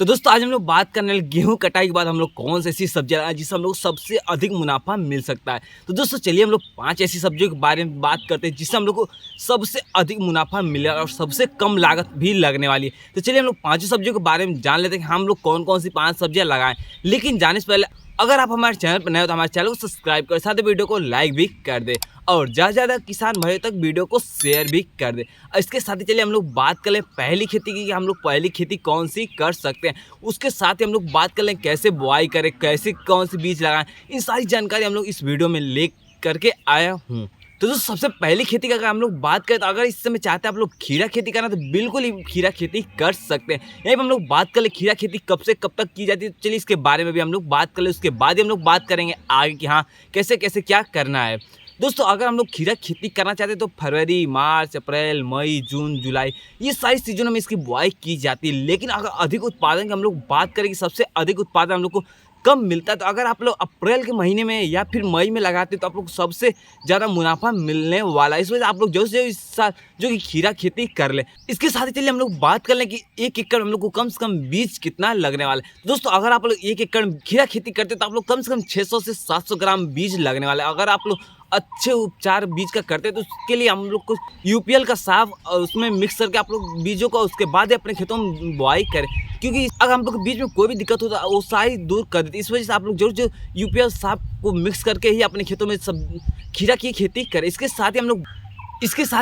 तो दोस्तों आज हम लोग बात करने वाले गेहूं कटाई के बाद हम लोग कौन सी ऐसी सब्जियां लगाएं जिससे हम लोग सबसे अधिक मुनाफा मिल सकता है। तो दोस्तों चलिए हम लोग 5 ऐसी सब्जियों के बारे में बात करते हैं जिससे हम लोग को सबसे अधिक मुनाफा मिलेगा और सबसे कम लागत भी लगने वाली है। तो चलिए हम लोग 5 सब्जियों के बारे में जान लेते हैं कि हम लोग कौन कौन सी 5 सब्जियां लगाएं। लेकिन जाने से पहले अगर आप हमारे चैनल पर नए हो तो हमारे चैनल को सब्सक्राइब कर साथ ही वीडियो को लाइक भी कर दे और ज़्यादा किसान भाइयों तक वीडियो को शेयर भी कर दे। इसके साथ ही चलिए हम लोग बात कर लें पहली खेती की कि हम लोग पहली खेती कौन सी कर सकते हैं। उसके साथ ही हम लोग बात कर लें कैसे बुआई करें, कैसे कौन सी बीज लगाएं। इन सारी जानकारी हम लोग इस वीडियो में ले करके आया हूँ। तो दोस्तों सबसे पहली खेती का अगर हम लोग बात करें तो अगर इस समय चाहते हैं आप लोग खीरा खेती करना तो बिल्कुल ही खीरा खेती कर सकते हैं। यहीं पर हम लोग बात कर ले खीरा खेती कब से कब तक की जाती है। चलिए इसके बारे में भी हम लोग बात कर ले, उसके बाद ही हम लोग बात करेंगे आगे कि हाँ कैसे कैसे क्या करना है। दोस्तों अगर हम लोग खीरा खेती करना चाहते हैं तो फरवरी, मार्च, अप्रैल, मई, जून, जुलाई ये सारी सीजनों में इसकी बुआई की जाती है। लेकिन अगर अधिक उत्पादन की हम लोग बात करें कि सबसे अधिक उत्पादन हम लोग को कम मिलता है तो अगर आप लोग अप्रैल के महीने में या फिर मई में लगाते तो आप लोग सबसे ज़्यादा मुनाफा मिलने वाला है। इस वजह से आप लोग जो इस साल जो कि खीरा खेती कर ले। इसके साथ ही चलिए हम लोग बात कर लें कि 1 एकड़ हम लोग को कम से कम बीज कितना लगने वाला है। दोस्तों अगर आप लोग 1 एकड़ खीरा खेती करते तो आप लोग कम से कम 600 से 700 ग्राम बीज लगने वाला है। अगर आप लोग अच्छे उपचार बीज का करते हैं तो उसके लिए हम लोग को यूपीएल का साफ और उसमें मिक्स करके आप लोग बीजों का उसके बाद अपने खेतों में बुआई करें, क्योंकि अगर हम लोग के बीच में कोई भी दिक्कत होता है वो सारी दूर कर देती है। इस वजह से आप लोग जरूर जो यूपीएल साफ को मिक्स करके ही अपने खेतों में सब खीरा की खेती करें। इसके साथ ही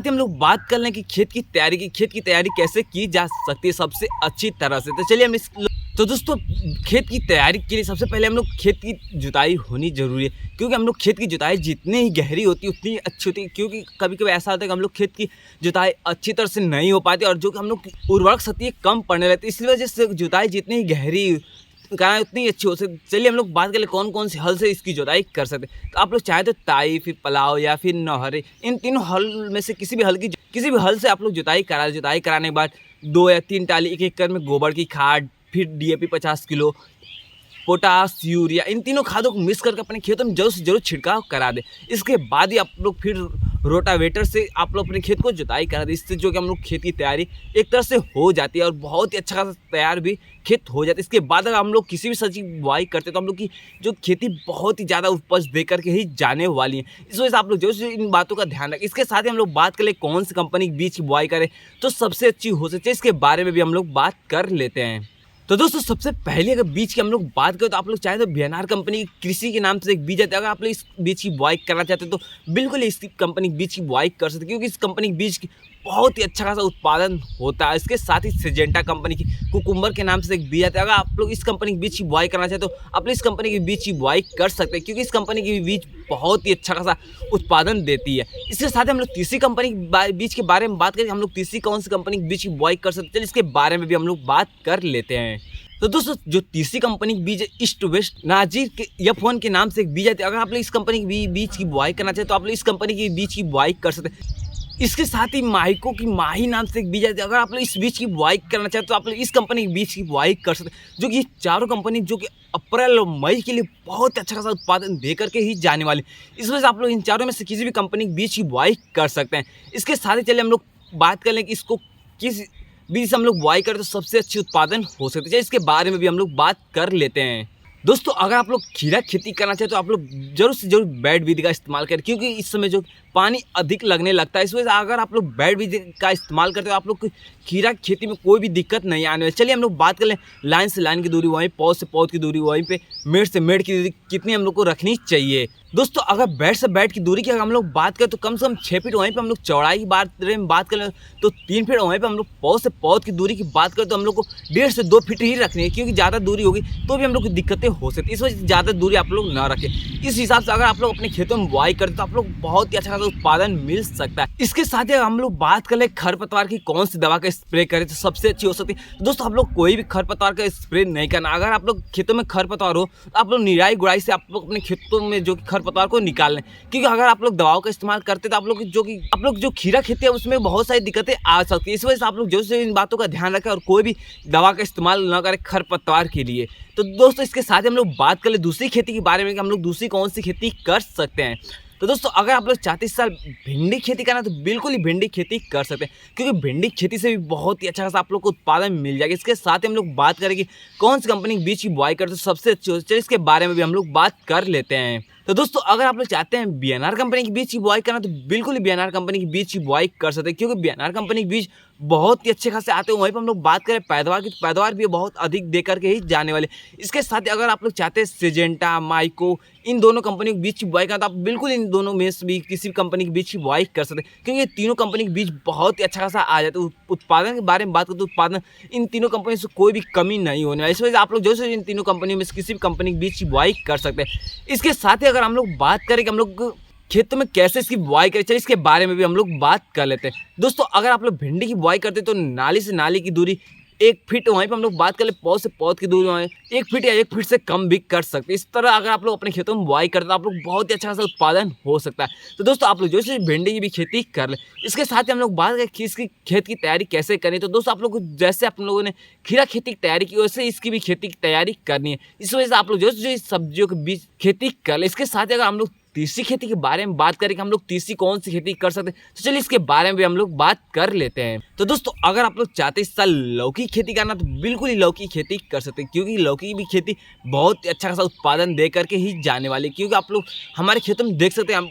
हम लोग बात कर लें कि खेत की तैयारी कैसे की जा सकती है सबसे अच्छी तरह से। तो चलिए हम तो दोस्तों खेत की तैयारी के लिए सबसे पहले हम लोग खेत की जुताई होनी जरूरी है, क्योंकि हम लोग खेत की जुताई जितनी ही गहरी होती है उतनी अच्छी होती है। क्योंकि कभी कभी ऐसा होता है कि हम लोग खेत की जुताई अच्छी तरह से नहीं हो पाती और जो कि हम लोग उर्वरक शक्ति कम पड़ने लगती है। इसी वजह से जुताई जितनी ही गहरी करना उतनी अच्छी हो सकती। चलिए हम लोग बात करें कौन कौन से हल से इसकी जुताई कर सकते हैं। तो आप लोग चाहे तो ताई, फिर पलाव या फिर नहरे, इन तीनों हल में से किसी भी हल से आप लोग जुताई कराने के बाद 2 या 3 टाली 1 एकड़ में गोबर की खाद, फिर डीएपी 50 किलो, पोटास, यूरिया, इन तीनों खादों को मिक्स करके अपने खेतों में जरूर से जरूर छिड़काव करा दें। इसके बाद ही आप लोग फिर रोटावेटर से आप लोग अपने खेत को जुताई करा दें। इससे जो कि हम लोग खेत की तैयारी एक तरह से हो जाती है और बहुत ही अच्छा खासा तैयार भी खेत हो जाता है। इसके बाद अगर हम लोग किसी भी सब्जी की बुआई करते हैं तो हम लोग की जो खेती बहुत ही ज़्यादा उपज दे करके ही जाने वाली है। इस वजह से आप लोग जरूर से इन बातों का ध्यान रखें। इसके साथ ही हम लोग बात करें कौन सी कंपनी के बीज की बुआई करें तो सबसे अच्छी हो सकती है, इसके बारे में भी हम लोग बात कर लेते हैं। तो दोस्तों सबसे पहले अगर बीज की हम लोग बात करें तो आप लोग चाहे तो वीएनआर कंपनी कृषि के नाम से एक बीज आता है। अगर आप लोग इस बीज की बुआई करना चाहते हैं तो बिल्कुल इस कंपनी की बीज की बुआई कर सकते हैं, क्योंकि इस कंपनी के बीज की बहुत ही अच्छा खासा उत्पादन होता है। इसके साथ ही सिजेंटा कंपनी की कुकुम्बर के नाम से एक बीज आता है। अगर आप लोग इस कंपनी के बीज की बुआई करना चाहते हो आप लोग इस कंपनी की बीज की बुआई कर सकते हैं, क्योंकि इस कंपनी की बीज बहुत ही अच्छा खासा उत्पादन देती है। इसके साथ ही हम लोग तीसरी कंपनी की बीज के बारे में बात करें, हम लोग तीसरी कौन सी कंपनी की बीज की बुआई कर सकते हैं, चलिए इसके बारे में भी हम लोग बात कर लेते हैं। तो दोस्तों जो तीसरी कंपनी की बीज ईस्ट वेस्ट नाजीर के F1 के नाम से एक बीज आती है। अगर आप लोग इस कंपनी की बीज की बुआई करना चाहते तो आप लोग इस कंपनी की बीज की बुआई कर सकते हैं। इसके साथ ही माइको की माही नाम से एक बीज आती है। अगर आप लोग इस बीज की बुआई करना चाहते तो आप लोग इस कंपनी की बीज की बुआई कर सकते हैं, जो कि चारों कंपनी जो कि अप्रैल और मई के लिए बहुत अच्छा खासा उत्पादन दे करके ही जाने वाली। इस वजह से आप लोग इन चारों में से किसी भी कंपनी की बीज की बुआई कर सकते हैं। इसके साथ ही चलिए हम लोग बात कर लें कि इसको किस बीज से हम लोग बुआई करें तो सबसे अच्छी उत्पादन हो सकती है। इसके बारे में भी हम लोग बात कर लेते हैं। दोस्तों अगर आप लोग खीरा खेती करना चाहते तो आप लोग जरूर से जरूर बेड विधि का इस्तेमाल करें, क्योंकि इस समय जो पानी अधिक लगने लगता है। इस वजह से अगर आप लोग बेड विधि का इस्तेमाल करते हो आप लोग खीरा खेती में कोई भी दिक्कत नहीं आने वाली। चलिए हम लोग बात कर लें लाइन से लाइन की दूरी वहीं, पौध से पौध की दूरी वहीं पे, मेड़ से मेड़ की दूरी कितनी हम लोग को रखनी चाहिए। दोस्तों अगर बेड से बेड की दूरी की अगर हम लोग बात करें तो कम से कम 6 फीट वहीं पे हम लोग चौड़ाई की बात करें तो 3 फीट वहीं पे हम लोग पौध से पौध की दूरी की बात करें तो हम लोग को 1.5 से 2 फीट ही रखनी है, क्योंकि ज़्यादा दूरी होगी तो भी हम लोग को दिक्कतें हो सकती है। इस वजह से ज़्यादा दूरी आप लोग ना रखें। इस हिसाब से अगर आप लोग अपने खेतों में बुआई करते तो आप लोग बहुत ही अच्छा खासा उत्पादन मिल सकता है। इसके साथ ही हम लोग बात कर ले खरपतवार की कौन सी दवा का स्प्रे करें तो सबसे अच्छी हो सकती है। दोस्तों आप लोग कोई भी खरपतवार का स्प्रे नहीं करना। अगर आप लोग खेतों में खरपतवार हो तो आप लोग निराई गुड़ाई से आप लोग अपने खेतों में जो खरपतवार को निकाल लें, क्योंकि अगर आप लोग दवाओं का इस्तेमाल करते तो आप लोग जो खीरा खेती है उसमें बहुत सारी दिक्कतें आ सकती है। इस वजह से आप लोग जो से इन बातों का ध्यान रखें और कोई भी दवा का इस्तेमाल न करें खरपतवार के लिए। तो दोस्तों इसके साथ हम लोग बात कर ले दूसरी खेती के बारे में कि हम लोग दूसरी कौन सी खेती कर सकते हैं। तो दोस्तों अगर आप लोग चाहते हैं इस साल भिंडी खेती करना तो बिल्कुल ही भिंडी खेती कर सकते हैं, क्योंकि भिंडी खेती से भी बहुत ही अच्छा खासा आप लोग को उत्पादन मिल जाएगा। इसके साथ ही हम लोग बात करेंगे कौन सी कंपनी के बीज की बुआई करते तो सबसे अच्छी होती है, इसके बारे में भी हम लोग बात कर लेते हैं। तो दोस्तों अगर आप लोग चाहते हैं बीएनआर कंपनी के बीज की बुआई करना तो बिल्कुल ही बीएनआर कंपनी के बीज की बुआई कर सकते हैं, क्योंकि बीएनआर कंपनी के बीज बहुत ही अच्छे खासे आते हैं। वहीं पर हम लोग बात करें पैदावार की, तो पैदावार भी बहुत अधिक दे करके ही जाने वाले। इसके साथ ही अगर आप लोग चाहते हैं सिजेंटा, माइको, इन दोनों कंपनी के बीच की बुआई करना तो आप बिल्कुल इन दोनों में से भी किसी भी कंपनी के बीच की बुआई कर सकते हैं, क्योंकि ये तीनों कंपनी के बीच बहुत ही अच्छा खासा आ जाता है। उत्पादन के बारे में बात करें तो उत्पादन इन तीनों कंपनी से कोई भी कमी नहीं होने वाली। इस वजह से आप लोग जो इन तीनों कंपनियों में से किसी भी कंपनी के बीच की बुआई कर सकते हैं। इसके साथ ही अगर हम लोग बात करें कि हम लोग खेतों में कैसे इसकी बुआई करें, चलिए इसके बारे में भी हम लोग बात कर लेते हैं। दोस्तों अगर आप लोग भिंडी की बुआई करते हैं तो नाली से नाली की दूरी 1 फीट, वहीं पर हम लोग बात कर ले पौध से पौध की दूरी 1 फीट या 1 फीट से कम भी कर सकते हैं। इस तरह अगर आप लोग अपने खेतों में बुआई करते हैं तो आप लोग बहुत ही अच्छा खासा उत्पादन हो सकता है। तो दोस्तों आप लोग जो है भिंडी की भी खेती कर ले। इसके साथ ही हम लोग बात करें कि इसकी खेत की तैयारी कैसे करें, तो दोस्तों आप लोग जैसे आप लोगों ने खीरा खेती की तैयारी की वैसे इसकी भी खेती की तैयारी करनी है। इस वजह से आप लोग जो इस सब्जियों के बीच खेती कर ले। इसके साथ ही अगर हम लोग तीसरी खेती के बारे में बात करें कि हम लोग तीसरी कौन सी खेती कर सकते हैं, तो चलिए इसके बारे में भी हम लोग बात कर लेते हैं। तो दोस्तों अगर आप लोग चाहते हैं इस साल लौकी खेती करना तो बिल्कुल ही लौकी खेती कर सकते हैं, क्योंकि लौकी की भी खेती बहुत ही अच्छा खासा उत्पादन दे करके ही जाने वाली है। क्योंकि आप लोग हमारे खेतों में देख सकते हैं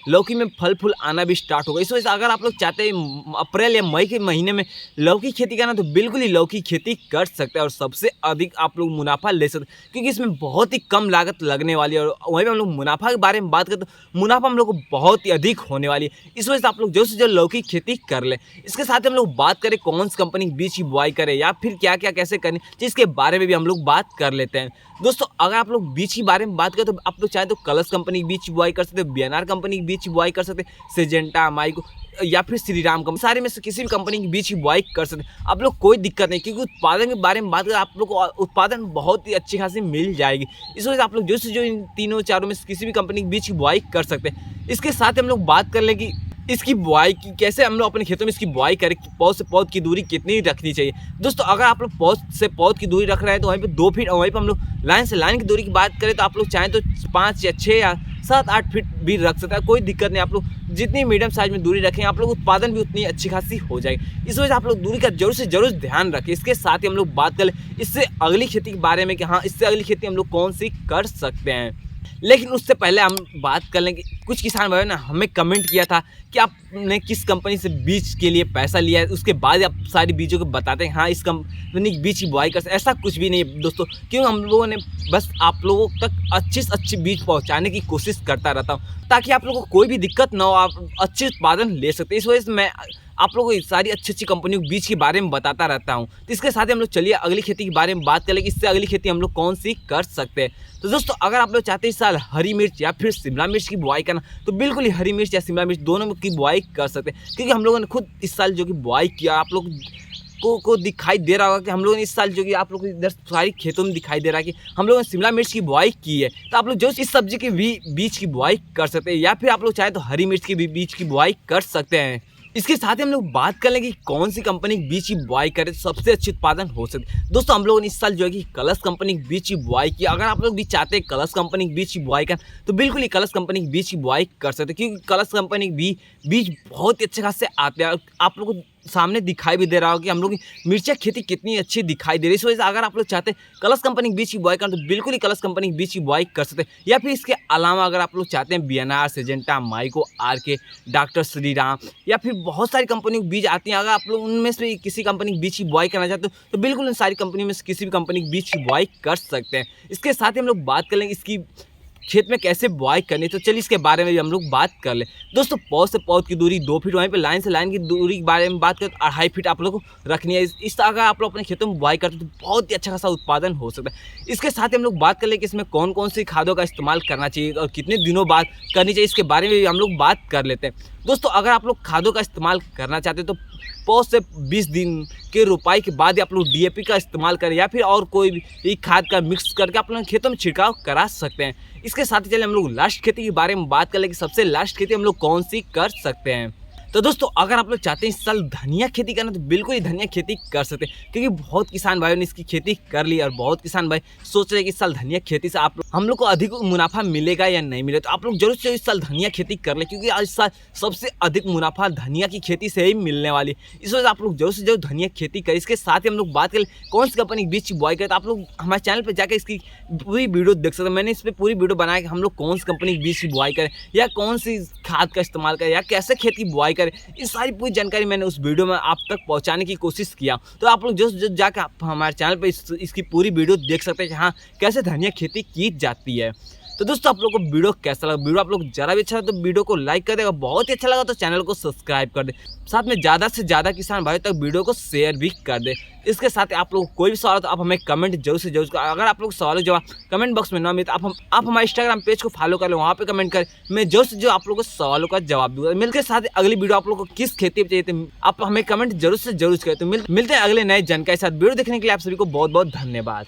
लौकी में फल फूल आना भी स्टार्ट होगा। इस वजह से अगर आप लोग चाहते हैं अप्रैल या मई के महीने में लौकी खेती करना तो बिल्कुल ही लौकी खेती कर सकते हैं और सबसे अधिक आप लोग मुनाफा ले सकते हैं, क्योंकि इसमें बहुत ही कम लागत लगने वाली है। और वहीं पर हम लोग मुनाफा के बारे में बात करें तो मुनाफा हम लोग को बहुत ही अधिक होने वाली है। इस वजह से आप लोग जो से जो लौकी खेती कर ले। इसके साथ हम लोग बात करें कौन सी कंपनी के बीज की बुआई करें या फिर क्या क्या कैसे करें, जिसके बारे में भी हम लोग बात कर लेते हैं। दोस्तों अगर आप लोग बीज के बारे में बात करें तो आप लोग चाहे तो कलश कंपनी की बीज की बुआई कर सकते हैं, बीएनआर कंपनी की बीज की बुआई कर सकते हैं, सिजेंटा, माइको या फिर श्रीराम कंपनी, सारे में से किसी भी कंपनी के बीच की बुआई कर सकते हैं। आप लोग कोई दिक्कत नहीं, क्योंकि उत्पादन के बारे में बात करें आप लोग को उत्पादन बहुत ही अच्छी खासी मिल जाएगी। इस वजह से आप लोग जो से जो इन तीनों चारों में से किसी भी कंपनी के बीच की बुआई कर सकते हैं। इसके साथ हम लोग बात कर लें कि इसकी बुआई की कैसे हम लोग अपने खेतों में इसकी बुआई करें, पौध से पौध की दूरी कितनी रखनी चाहिए। दोस्तों अगर आप लोग पौध से पौध की दूरी रख रहे हैं तो वहीं पे 2 फीट और वहीं पर हम लोग लाइन से लाइन की दूरी की बात करें तो आप लोग चाहें तो 5 या 6 या 7-8 फीट भी रख सकते हैं, कोई दिक्कत नहीं। आप लोग जितनी मीडियम साइज में दूरी रखें आप लोग उत्पादन भी उतनी अच्छी खासी हो जाएगी। इस वजह से आप लोग दूरी का जरूर से जरूर ध्यान रखें। इसके साथ ही हम लोग बात करें इससे अगली खेती के बारे में कि हाँ इससे अगली खेती हम लोग कौन सी कर सकते हैं। लेकिन उससे पहले हम बात कर लें कि कुछ किसान भाइयों ने हमें कमेंट किया था कि आपने किस कंपनी से बीज के लिए पैसा लिया है, उसके बाद आप सारी बीजों को बताते हैं हाँ इस कंपनी के बीज की बुआई कर। ऐसा कुछ भी नहीं है दोस्तों, क्यों हम लोगों ने बस आप लोगों तक अच्छे से अच्छी बीज पहुंचाने की कोशिश करता रहता हूं, ताकि आप लोगों को कोई भी दिक्कत ना हो, आप अच्छे उत्पादन ले सकते हैं। इस वजह से मैं आप लोगों को सारी अच्छी अच्छी कंपनियों के बीज के बारे में बताता रहता हूं। तो इसके साथ ही हम लोग चलिए अगली खेती के बारे में बात करें कि इससे अगली खेती हम लोग कौन सी कर सकते हैं। तो दोस्तों अगर आप लोग चाहते हैं इस साल हरी मिर्च या फिर शिमला मिर्च की बुआई करना तो बिल्कुल ही हरी मिर्च या शिमला मिर्च दोनों की बुआई कर सकते हैं, क्योंकि हम लोगों ने खुद इस साल जो कि बुआई किया आप लोग को दिखाई दे रहा होगा कि हम लोगों ने इस साल जो कि आप लोग को इधर सारी खेतों में दिखाई दे रहा है कि हम लोगों ने शिमला मिर्च की बुआई की है। तो आप लोग जो इस सब्जी के भी बीज की बुआई कर सकते हैं या फिर आप लोग चाहे तो हरी मिर्च की भी बीज की बुआई कर सकते हैं। इसके साथ ही हम लोग बात कर लेंगे कि कौन सी कंपनी के बीज की बुआई करें तो सबसे अच्छी उत्पादन हो सकती है। दोस्तों हम लोगों ने इस साल जो है कि कलश कंपनी के बीज की बुआई की। अगर आप लोग भी चाहते हैं कलश कंपनी के बीज की बुआई करें तो बिल्कुल ही कलश कंपनी के बीज की बुआई कर सकते हैं, क्योंकि कलश कंपनी के बीज बहुत ही अच्छे खासे आते हैं। आप लोगों को सामने दिखाई भी दे रहा हो कि हम लोग की मिर्चा खेती कितनी अच्छी दिखाई दे रही है। इस वजह से अगर आप लोग चाहते हैं कलश कंपनी के बीज की बुआई करें तो बिल्कुल ही कलश कंपनी के बीज की बुआई कर सकते हैं। या फिर इसके अलावा अगर आप लोग चाहते हैं BNR, Syngenta, Mahyco, RK, doctor Shriram या फिर बहुत सारी कंपनी के बीज आती हैं, अगर आप लोग उनमें से किसी कंपनी के बीज की बुआई करना चाहते हो तो बिल्कुल उन सारी कंपनी में से किसी भी कंपनी के बीज की बुआई कर सकते हैं। इसके साथ ही हम लोग बात कर लेंगे इसकी खेत में कैसे बुआई करनी, तो चलिए इसके बारे में भी हम लोग बात कर ले। दोस्तों पौध से पौध की दूरी 2 फीट, वहीं पे लाइन से लाइन की दूरी के बारे में बात करें तो 2.5 फीट आप लोग को रखनी है। इस अगर आप लोग अपने खेतों में बुआई करते हैं तो बहुत ही अच्छा खासा उत्पादन हो सकता है। इसके साथ ही हम लोग बात कर ले कि इसमें कौन कौन सी खादों का इस्तेमाल करना चाहिए और कितने दिनों बाद करनी चाहिए, इसके बारे में भी हम लोग बात कर लेते हैं। दोस्तों अगर आप लोग खादों का इस्तेमाल करना चाहते हैं तो पौध से 20 दिन के रोपाई के बाद आप लोग डीएपी का इस्तेमाल करें या फिर और कोई भी खाद का मिक्स करके आप लोग खेतों में छिड़काव करा सकते हैं। इसके साथ ही चलिए हम लोग लास्ट खेती के बारे में बात कर लें कि सबसे लास्ट खेती हम लोग कौन सी कर सकते हैं। तो दोस्तों अगर आप लोग चाहते हैं इस साल धनिया खेती करना तो बिल्कुल ही धनिया खेती कर सकते हैं, क्योंकि बहुत किसान भाइयों ने इसकी खेती कर ली और बहुत किसान भाई सोच रहे हैं कि इस साल धनिया खेती से हम लोग को अधिक मुनाफा मिलेगा या नहीं मिलेगा। तो आप लोग जरूर से इस साल धनिया खेती कर ले, क्योंकि आज साल सबसे अधिक मुनाफा धनिया की खेती से ही मिलने वाली। इस वजह से आप लोग जरूर से जरूर धनिया खेती करें। इसके साथ ही हम लोग बात करें कौन सी कंपनी बीज की बुआई करें, तो आप लोग हमारे चैनल पर जाकर इसकी पूरी वीडियो देख सकते हैं। मैंने इस पर पूरी वीडियो बनाया कि हम लोग कौन सी कंपनी बीज की बुआई करें या कौन सी खाद का इस्तेमाल करें या कैसे खेत की बुआई करें, ये सारी पूरी जानकारी मैंने उस वीडियो में आप तक पहुंचाने की कोशिश किया। तो आप लोग जो जाकर आप हमारे चैनल पर इसकी पूरी वीडियो देख सकते हैं कि हाँ कैसे धनिया खेती की जाती है। तो दोस्तों आप लोग को वीडियो कैसा लगा, वीडियो आप लोग जरा भी अच्छा लगा तो वीडियो को लाइक कर देगा, बहुत ही अच्छा लगा तो चैनल को सब्सक्राइब कर दे, साथ में ज़्यादा से ज़्यादा किसान भाइयों तक वीडियो को शेयर भी कर दे। इसके साथ आप लोग कोई भी सवाल हो तो आप हमें कमेंट जरूर से जरूर करें। अगर आप लोग सवालों जवाब कमेंट बॉक्स में ना मिले तो आप हमारे इंस्टाग्राम पेज को फॉलो कर लो, वहाँ पे कमेंट करें, मैं जरूर से जो आप लोगों को सवालों का जवाब दूंगा। मिलते हैं साथ अगली वीडियो आप लोग को किस खेती पर चाहिए तो आप हमें कमेंट जरूर से जरूर करें। तो मिलते हैं अगले नए जानकारी के साथ। वीडियो देखने के लिए आप सभी को बहुत बहुत धन्यवाद।